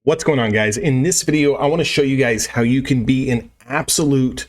What's going on, guys? In this video, I want to show you guys how you can be an absolute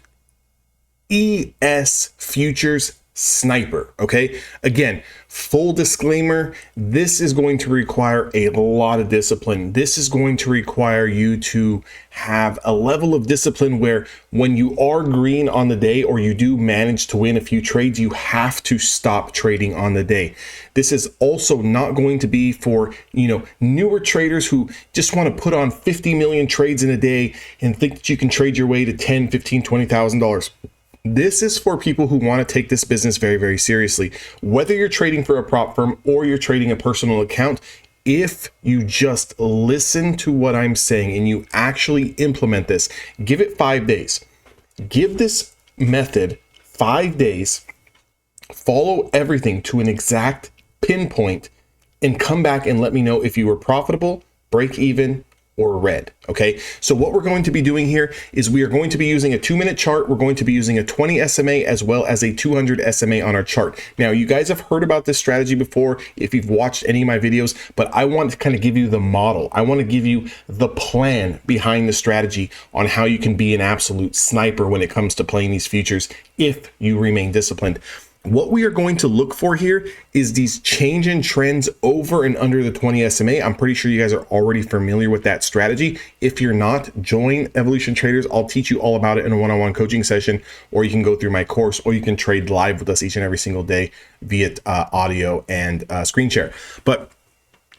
ES futures sniper. Okay, again, full disclaimer, this is going to require a lot of discipline. This is going to require you to have a level of discipline where when you are green on the day or you do manage to win a few trades, you have to stop trading on the day. This is also not going to be for, newer traders who just want to put on 50 million trades in a day and think that you can trade your way to 10, 15, $20,000. This is for people who want to take this business very, very seriously. Whether you're trading for a prop firm or you're trading a personal account, if you just listen to what I'm saying and you actually implement this, give it 5 days. Give this method 5 days, follow everything to an exact pinpoint, and come back and let me know if you were profitable, break even, or red. Okay, so what we're going to be doing here is we are going to be using a 2-minute chart. We're going to be using a 20 SMA as well as a 200 SMA on our chart. Now, you guys have heard about this strategy before if you've watched any of my videos, but I want to kind of give you the model. I want to give you the plan behind the strategy on how you can be an absolute sniper when it comes to playing these futures if you remain disciplined. What we are going to look for here is these change in trends over and under the 20 SMA. I'm pretty sure you guys are already familiar with that strategy. If you're not, join Evolution Traders. I'll teach you all about it in a one-on-one coaching session, or you can go through my course, or you can trade live with us each and every single day via audio and screen share. But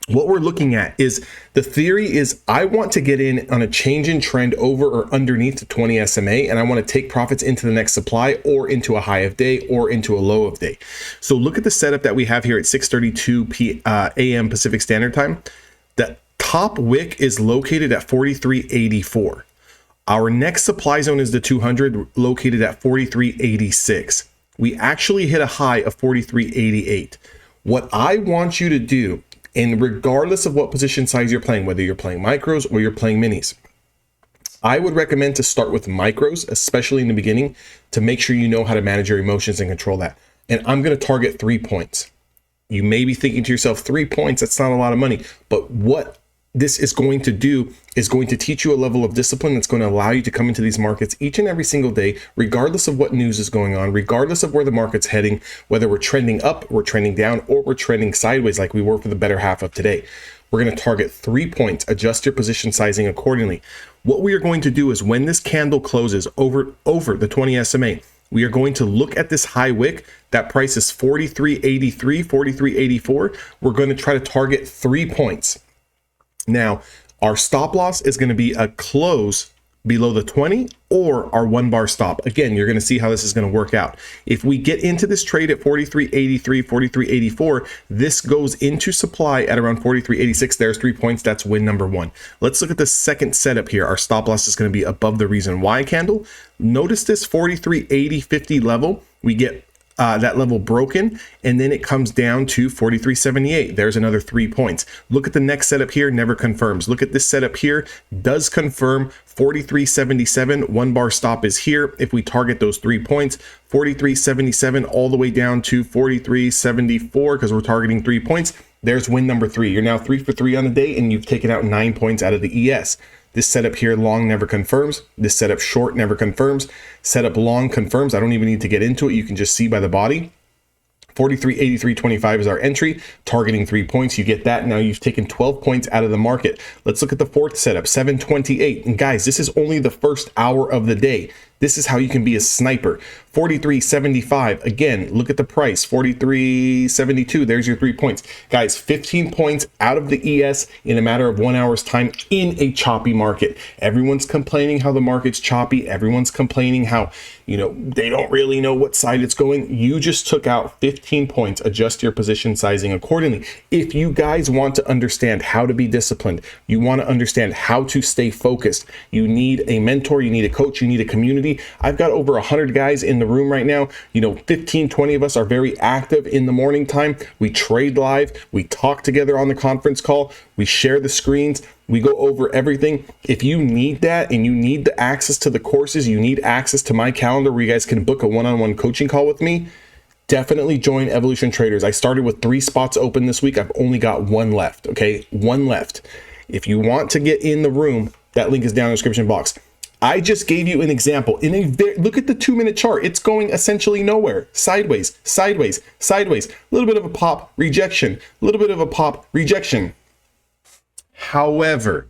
what we're looking at is the theory is I want to get in on a change in trend over or underneath the 20 SMA, and I want to take profits into the next supply or into a high of day or into a low of day. So look at the setup that we have here at 6:32 a.m. Pacific Standard Time. The top wick is located at 43.84. Our next supply zone is the 200, located at 43.86. We actually hit a high of 43.88. What I want you to do, and regardless of what position size you're playing, whether you're playing micros or you're playing minis, I would recommend to start with micros, especially in the beginning, to make sure you know how to manage your emotions and control that. And I'm going to target 3 points. You may be thinking to yourself, 3 points, that's not a lot of money. But what this is going to do is going to teach you a level of discipline that's going to allow you to come into these markets each and every single day, regardless of what news is going on, regardless of where the market's heading, whether we're trending up, we're trending down, or we're trending sideways like we were for the better half of today. We're going to target 3 points, adjust your position sizing accordingly. What we are going to do is when this candle closes over the 20 SMA, we are going to look at this high wick. That price is 43.83, 43.84. We're going to try to target 3 points. Now, our stop loss is going to be a close below the 20 or our 1 bar stop. Again, you're going to see how this is going to work out. If we get into this trade at 43.83, 43.84, this goes into supply at around 43.86. There's 3 points. That's win number 1. Let's look at the second setup here. Our stop loss is going to be above the reason why candle. Notice this 43.80.50 level. We get that level broken, and then it comes down to 43.78. There's another 3 points. Look at the next setup here, never confirms. Look at this setup here, does confirm 43.77. 1 bar stop is here. If we target those 3 points, 43.77 all the way down to 43.74, because we're targeting 3 points, there's win number 3. You're now 3 for 3 on the day, and you've taken out 9 points out of the ES. This setup here long never confirms. This setup short never confirms. Setup long confirms. I don't even need to get into it. You can just see by the body. 43.83.25 is our entry, targeting 3 points. You get that. Now you've taken 12 points out of the market. Let's look at the fourth setup, 7:28. And guys, this is only the first hour of the day. This is how you can be a sniper. 43.75. Again, look at the price. 43.72. There's your 3 points. Guys, 15 points out of the ES in a matter of 1 hour's time in a choppy market. Everyone's complaining how the market's choppy. Everyone's complaining how, they don't really know what side it's going. You just took out 15 points. Adjust your position sizing accordingly. If you guys want to understand how to be disciplined, you want to understand how to stay focused, you need a mentor, you need a coach, you need a community. I've got over 100 guys in the room right now. 15, 20 of us are very active in the morning time. We trade live. We talk together on the conference call. We share the screens. We go over everything. If you need that and you need the access to the courses, you need access to my calendar where you guys can book a one-on-one coaching call with me, definitely join Evolution Traders. I started with 3 spots open this week. I've only got 1 left. Okay, 1 left. If you want to get in the room, that link is down in the description box. I just gave you an example. Look at the 2-minute chart. It's going essentially nowhere. Sideways, sideways, sideways. A little bit of a pop, rejection. A little bit of a pop, rejection. However,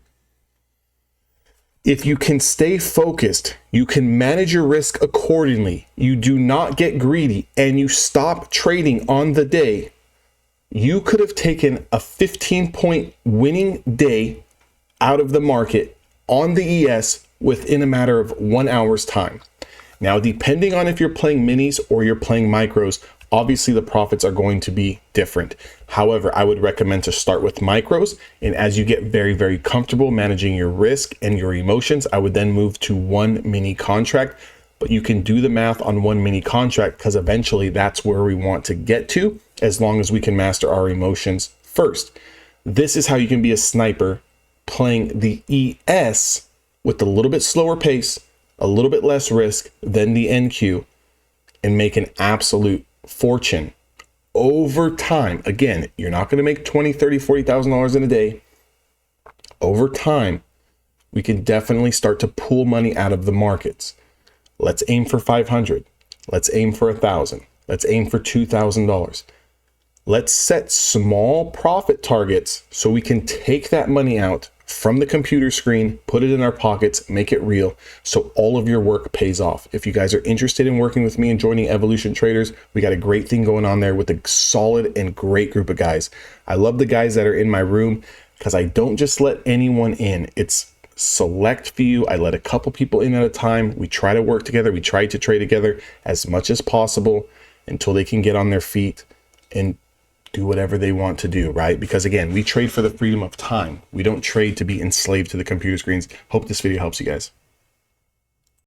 if you can stay focused, you can manage your risk accordingly. You do not get greedy and you stop trading on the day. You could have taken a 15-point winning day out of the market on the ES within a matter of 1 hour's time. Now, depending on if you're playing minis or you're playing micros, obviously the profits are going to be different. However, I would recommend to start with micros, and as you get very, very comfortable managing your risk and your emotions, I would then move to one mini contract. But you can do the math on one mini contract because eventually that's where we want to get to, as long as we can master our emotions first. This is how you can be a sniper playing the ES with a little bit slower pace, a little bit less risk than the NQ, and make an absolute fortune over time. Again, you're not going to make $20,000, $30,000, $40,000 in a day. Over time, we can definitely start to pull money out of the markets. Let's aim for 500. Let's aim for 1,000. Let's aim for $2,000. Let's set small profit targets so we can take that money out from the computer screen, put it in our pockets, make it real, so all of your work pays off. If you guys are interested in working with me and joining Evolution Traders, we got a great thing going on there with a solid and great group of guys. I love the guys that are in my room because I don't just let anyone in. It's select few. I let a couple people in at a time. We try to work together. We try to trade together as much as possible until they can get on their feet and do whatever they want to do, right? Because again, we trade for the freedom of time. We don't trade to be enslaved to the computer screens. Hope this video helps you guys.